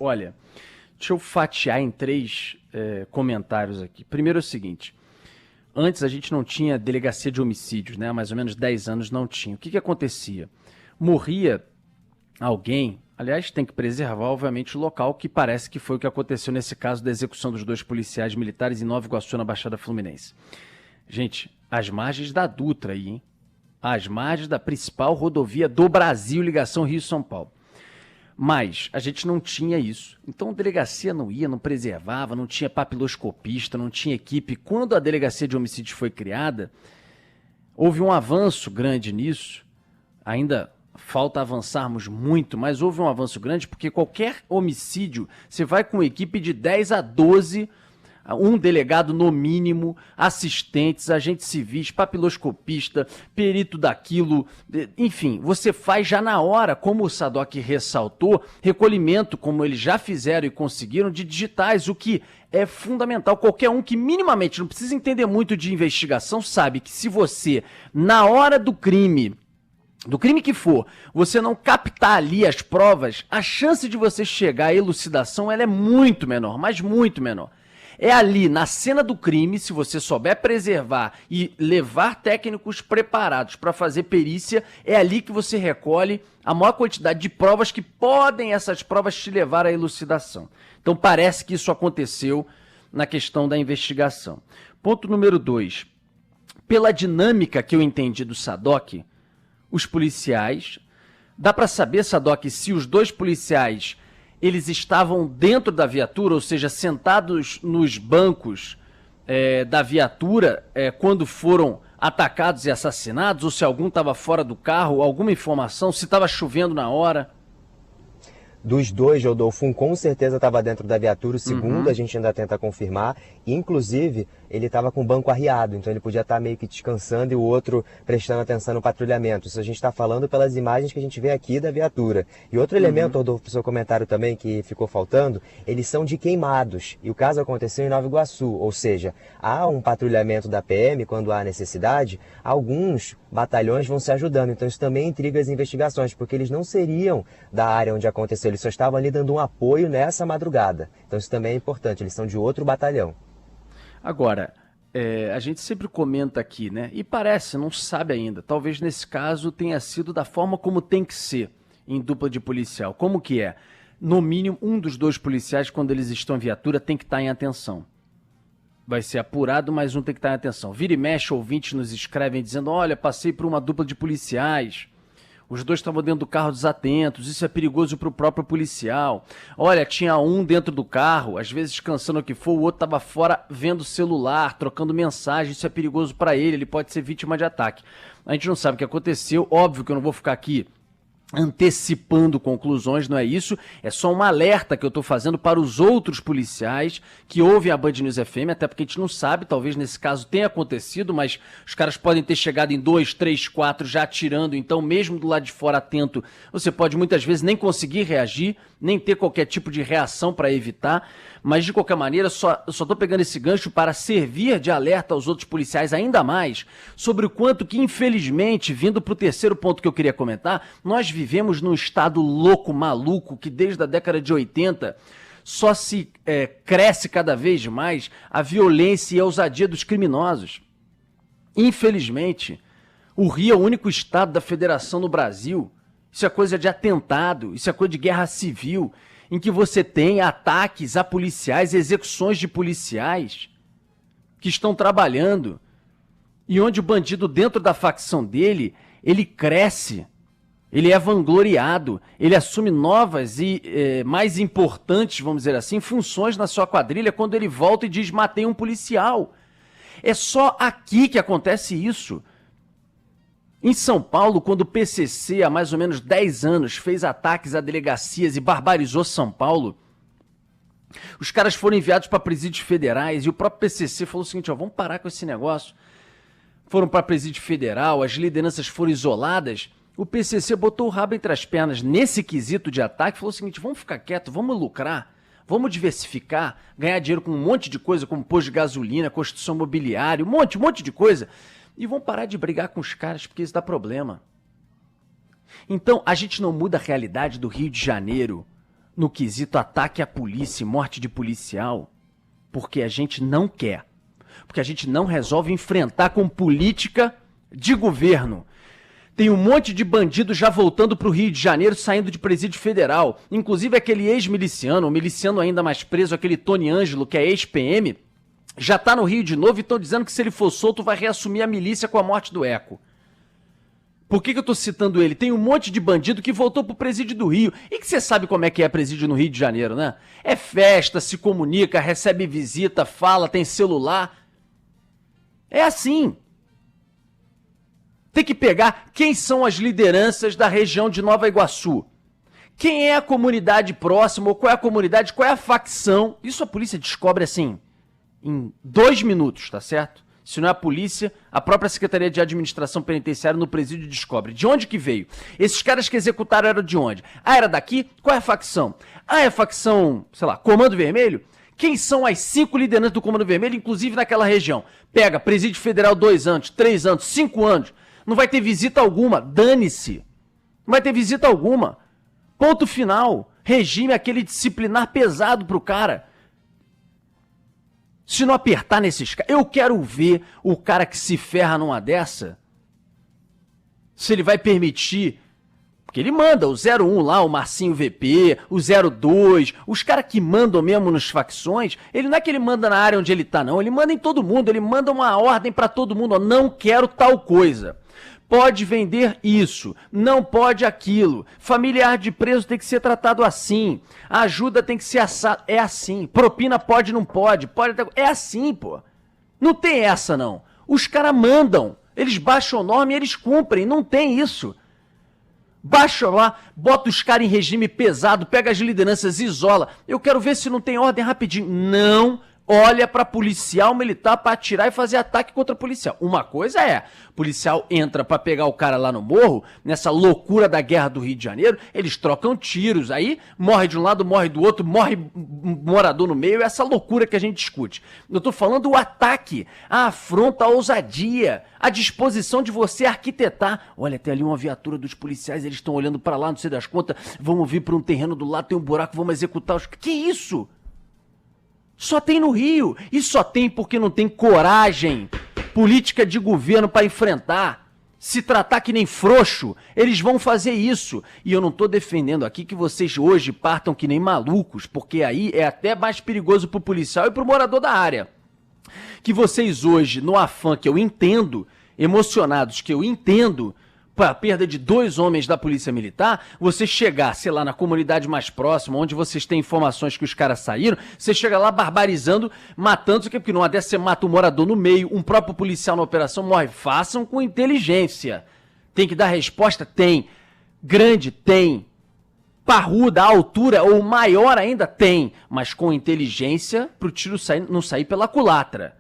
Olha, deixa eu fatiar em três comentários aqui. Primeiro é o seguinte, antes a gente não tinha delegacia de homicídios, né? Há mais ou menos 10 anos não tinha. O que acontecia? Morria alguém, aliás, tem que preservar, obviamente, o local, que parece que foi o que aconteceu nesse caso da execução dos 2 policiais militares em Nova Iguaçu, na Baixada Fluminense. Gente, às margens da Dutra aí, hein? Às margens da principal rodovia do Brasil, ligação Rio-São Paulo. Mas a gente não tinha isso. Então a delegacia não ia, não preservava, não tinha papiloscopista, não tinha equipe. Quando a delegacia de homicídios foi criada, houve um avanço grande nisso. Ainda falta avançarmos muito, mas houve um avanço grande porque qualquer homicídio, você vai com uma equipe de 10 a 12, um delegado no mínimo, assistentes, agentes civis, papiloscopista, perito daquilo, enfim, você faz já na hora, como o Sadoc ressaltou, recolhimento, como eles já fizeram e conseguiram, de digitais, o que é fundamental. Qualquer um que minimamente não precisa entender muito de investigação sabe que se você, na hora do crime que for, você não captar ali as provas, a chance de você chegar à elucidação ela é muito menor, mas muito menor. É ali, na cena do crime, se você souber preservar e levar técnicos preparados para fazer perícia, é ali que você recolhe a maior quantidade de provas que podem essas provas te levar à elucidação. Então parece que isso aconteceu na questão da investigação. Ponto número 2. Pela dinâmica que eu entendi do Sadoc, os policiais, dá para saber, Sadoc, se os 2 policiais eles estavam dentro da viatura, ou seja, sentados nos bancos da viatura quando foram atacados e assassinados, ou se algum estava fora do carro, alguma informação, se estava chovendo na hora? Dos 2, Rodolfo, um com certeza estava dentro da viatura, o segundo a gente ainda tenta confirmar, inclusive ele estava com o banco arriado, então ele podia estar meio que descansando e o outro prestando atenção no patrulhamento. Isso a gente está falando pelas imagens que a gente vê aqui da viatura. E outro elemento, Rodolfo, pro seu comentário também, que ficou faltando, eles são de queimados, e o caso aconteceu em Nova Iguaçu, ou seja, há um patrulhamento da PM quando há necessidade, alguns batalhões vão se ajudando, então isso também intriga as investigações, porque eles não seriam da área onde aconteceu, eles só estavam ali dando um apoio nessa madrugada. Então isso também é importante, eles são de outro batalhão. Agora, a gente sempre comenta aqui, né? E parece, não sabe ainda, talvez nesse caso tenha sido da forma como tem que ser em dupla de policial. Como que é? No mínimo, um dos 2 policiais, quando eles estão em viatura, tem que estar em atenção. Vai ser apurado, mas um tem que estar em atenção. Vira e mexe, ouvintes nos escrevem dizendo, olha, passei por uma dupla de policiais. Os 2 estavam dentro do carro desatentos, isso é perigoso para o próprio policial. Olha, tinha um dentro do carro, às vezes descansando o que for, o outro estava fora vendo o celular, trocando mensagem, isso é perigoso para ele pode ser vítima de ataque. A gente não sabe o que aconteceu, óbvio que eu não vou ficar aqui antecipando conclusões, não é isso, é só um alerta que eu estou fazendo para os outros policiais que ouvem a Band News FM, até porque a gente não sabe, talvez nesse caso tenha acontecido, mas os caras podem ter chegado em 2, 3, 4 já atirando, então mesmo do lado de fora atento, você pode muitas vezes nem conseguir reagir, nem ter qualquer tipo de reação para evitar, mas de qualquer maneira eu só estou pegando esse gancho para servir de alerta aos outros policiais ainda mais sobre o quanto que infelizmente, vindo para o terceiro ponto que eu queria comentar, nós vivemos num estado louco, maluco, que desde a década de 80 só se cresce cada vez mais a violência e a ousadia dos criminosos. Infelizmente, o Rio é o único estado da federação no Brasil, isso é coisa de atentado, isso é coisa de guerra civil, em que você tem ataques a policiais, execuções de policiais que estão trabalhando, e onde o bandido dentro da facção dele, ele cresce, ele é vangloriado, ele assume novas e mais importantes, vamos dizer assim, funções na sua quadrilha quando ele volta e diz, matei um policial. É só aqui que acontece isso. Em São Paulo, quando o PCC, há mais ou menos 10 anos, fez ataques a delegacias e barbarizou São Paulo, os caras foram enviados para presídios federais e o próprio PCC falou o seguinte, ó, vamos parar com esse negócio. Foram para presídio federal, as lideranças foram isoladas, o PCC botou o rabo entre as pernas nesse quesito de ataque e falou o seguinte, vamos ficar quieto, vamos lucrar, vamos diversificar, ganhar dinheiro com um monte de coisa, como posto de gasolina, construção imobiliária, um monte de coisa. E vão parar de brigar com os caras, porque isso dá problema. Então, a gente não muda a realidade do Rio de Janeiro no quesito ataque à polícia e morte de policial, porque a gente não quer. Porque a gente não resolve enfrentar com política de governo. Tem um monte de bandido já voltando para o Rio de Janeiro, saindo de presídio federal. Inclusive aquele ex-miliciano, o miliciano ainda mais preso, aquele Tony Ângelo, que é ex-PM, já tá no Rio de novo e estão dizendo que se ele for solto vai reassumir a milícia com a morte do Eco. Por que eu tô citando ele? Tem um monte de bandido que voltou pro presídio do Rio. E que você sabe como é que é presídio no Rio de Janeiro, né? É festa, se comunica, recebe visita, fala, tem celular. É assim. Tem que pegar quem são as lideranças da região de Nova Iguaçu. Quem é a comunidade próxima, ou qual é a comunidade, qual é a facção. Isso a polícia descobre assim, em 2 minutos, tá certo? Se não é a polícia, a própria Secretaria de Administração Penitenciária no presídio descobre. De onde que veio? Esses caras que executaram eram de onde? Ah, era daqui? Qual é a facção? Ah, é a facção, sei lá, Comando Vermelho? Quem são as 5 lideranças do Comando Vermelho, inclusive naquela região? Pega, presídio federal 2 anos, 3 anos, 5 anos. Não vai ter visita alguma, dane-se. Não vai ter visita alguma. Ponto final. Regime aquele disciplinar pesado pro cara. Se não apertar nesses caras... Eu quero ver o cara que se ferra numa dessa. Se ele vai permitir... Porque ele manda o 01 lá, o Marcinho VP, o 02, os caras que mandam mesmo nas facções, ele não é que ele manda na área onde ele tá, não. Ele manda em todo mundo, ele manda uma ordem pra todo mundo. Ó, não quero tal coisa. Pode vender isso, não pode aquilo. Familiar de preso tem que ser tratado assim. A ajuda tem que ser assada. É assim. Propina pode, não pode. Pode até... É assim, pô. Não tem essa, não. Os caras mandam. Eles baixam norma e eles cumprem. Não tem isso. Baixa lá, bota os caras em regime pesado, pega as lideranças, isola. Eu quero ver se não tem ordem rapidinho. Não olha para policial militar para atirar e fazer ataque contra policial. Uma coisa é, policial entra para pegar o cara lá no morro, nessa loucura da guerra do Rio de Janeiro, eles trocam tiros, aí morre de um lado, morre do outro, morre morador no meio, é essa loucura que a gente discute. Eu tô falando o ataque, a afronta, a ousadia, a disposição de você arquitetar. Olha, tem ali uma viatura dos policiais, eles estão olhando para lá, não sei das contas, vamos vir para um terreno do lado, tem um buraco, vamos executar os... Que isso? Só tem no Rio. E só tem porque não tem coragem política de governo para enfrentar. Se tratar que nem frouxo, eles vão fazer isso. E eu não estou defendendo aqui que vocês hoje partam que nem malucos, porque aí é até mais perigoso pro policial e pro morador da área. Que vocês hoje, no afã que eu entendo, emocionados que eu entendo, a perda de 2 homens da polícia militar, você chegar, sei lá, na comunidade mais próxima, onde vocês têm informações que os caras saíram, você chega lá barbarizando, matando, porque numa dessa você mata um morador no meio, um próprio policial na operação morre. Façam com inteligência. Tem que dar resposta? Tem. Grande? Tem. Parruda, a altura, ou maior ainda? Tem. Mas com inteligência, pro tiro não sair pela culatra.